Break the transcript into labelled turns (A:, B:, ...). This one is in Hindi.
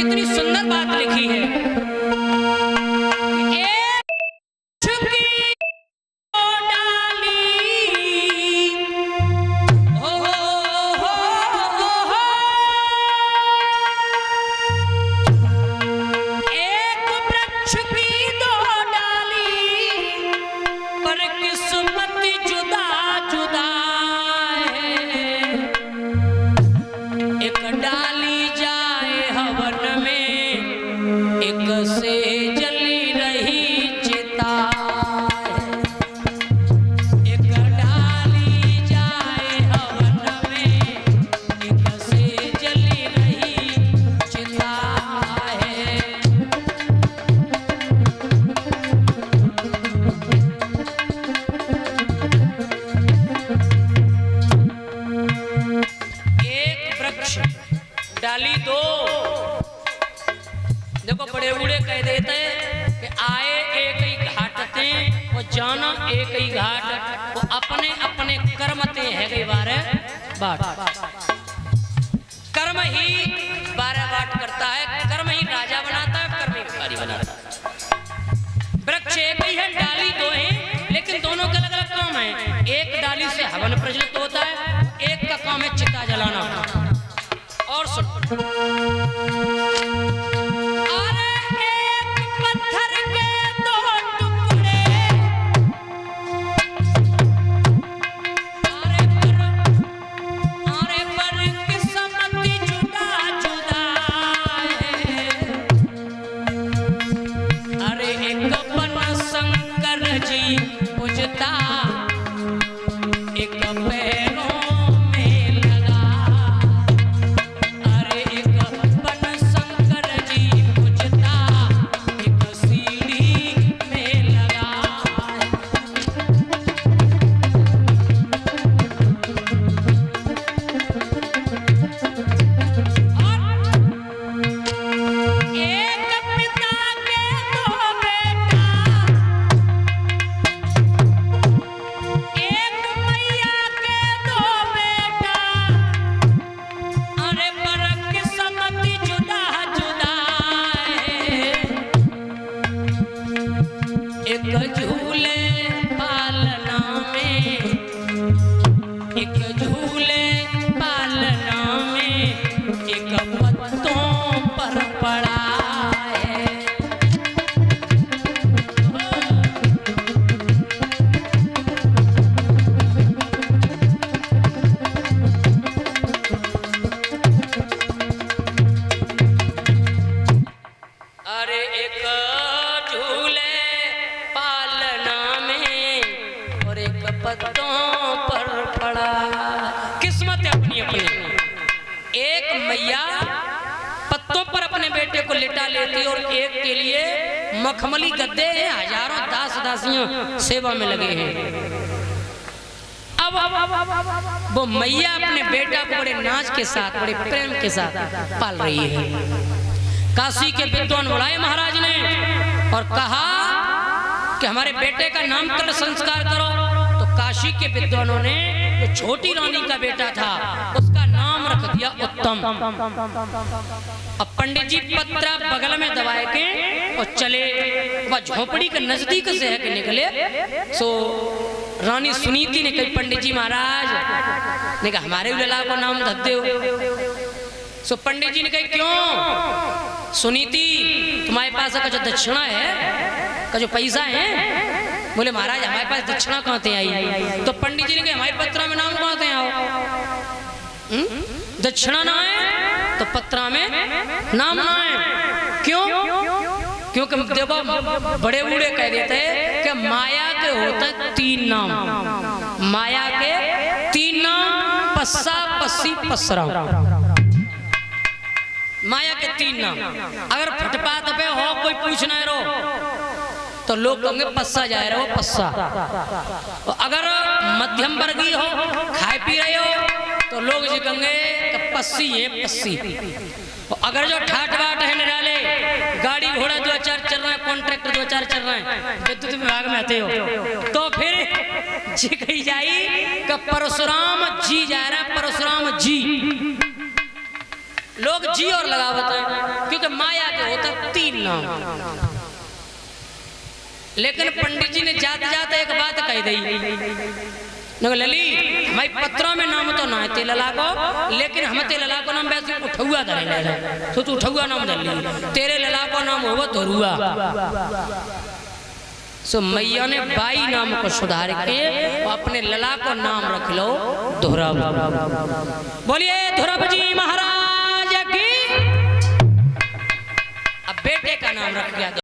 A: कितनी सुंदर बात लिखी है। डाली दो, देखो बड़े बूढ़े कह देते कि आए एक ही घाट ते और जाना एक ही घाट, वो अपने अपने कर्म ते है गई बारे बाट। कर्म ही 12 बाट करता है, कर्म ही राजा बनाता है, कर्म ही भिखारी बनाता है। वृक्ष एक ही है, डाली दो है, लेकिन दोनों का अलग अलग काम है। एक डाली से हवन प्रज्वलित होता है, एक का काम है चिता जलाना। और सुन, अरे एक पत्थर के दो टुकड़े, अरे पर किस्मती जुदा जुदा है। अरे एक बन शंकर जी पूजता, एक पैरों में लगा। और एक के लिए मखमली गद्दे हैं, हजारों दास दासियां सेवा में लगे हैं। अब वो मैया अपने बेटा को बड़े नाच के साथ, बड़े प्रेम के साथ पाल रही है। काशी के विद्वान बुलाए महाराज ने और कहा कि हमारे बेटे का नामकरण संस्कार करो। तो काशी के विद्वानों ने जो छोटी रानी का बेटा था उसका नाम रख दिया उत्तम। अब पंडित जी पत्रा बगल में दबाए के और चले, वह झोपड़ी के नजदीक से है कि निकले। सो रानी सुनीति ने कही, पंडित जी महाराज ने कहा हमारे लला को नाम धर दो। सो पंडित जी ने कही क्यों सुनीति, तुम्हारे पास का जो दक्षिणा है, का जो पैसा है? बोले महाराज हमारे पास दक्षिणा कहाँ से आई? तो पंडित जी ने कहा हमारे पत्रा में नाम कहाँ से आओ? दक्षिणा ना है तो पत्रा में नाम ना है। क्यों? क्योंकि देखो बड़े बूढ़े कह देते हैं कि माया के होते 3 नाम, माया के 3 नाम, पस्सा पस्सी पसरा। माया के 3 नाम। अगर फुटपाथ पे हो कोई पूछना है रो तो लोग कहेंगे पस्सा जा रहे हो पस्सा। अगर मध्यम वर्गीय हो, खाए पी रहे हो तो लोग जी कहेंगे पस्सी है पस्सी। अगर जो ठाट बाट है निराले, गाड़ी घोड़ा 2-4 चल रहा है, कॉन्ट्रैक्टर 2-4 चल रहे हैं, विद्युत विभाग में आते हो तो फिर जी कही जाई कि परशुराम जी जा रहा है, परशुराम जी। लोग जी और लगावत है क्योंकि क्योंकि माया के होता 3 नाम। लेकिन पंडित जी ने जाते जाते एक बात कह दी, लली भाई पत्रों में नाम तो ना है ते लला को, लेकिन हम ते लला को नाम वैसे उठौआ धरे ले, तो तू उठौआ नाम धर ली, तेरे लला को नाम होगा धरुआ। सो मैया ने बाई नाम को सुधार के अपने लला को नाम रख लो धुरब। बोलिए धुरब जी महाराज की। अब बेटे का नाम रख गया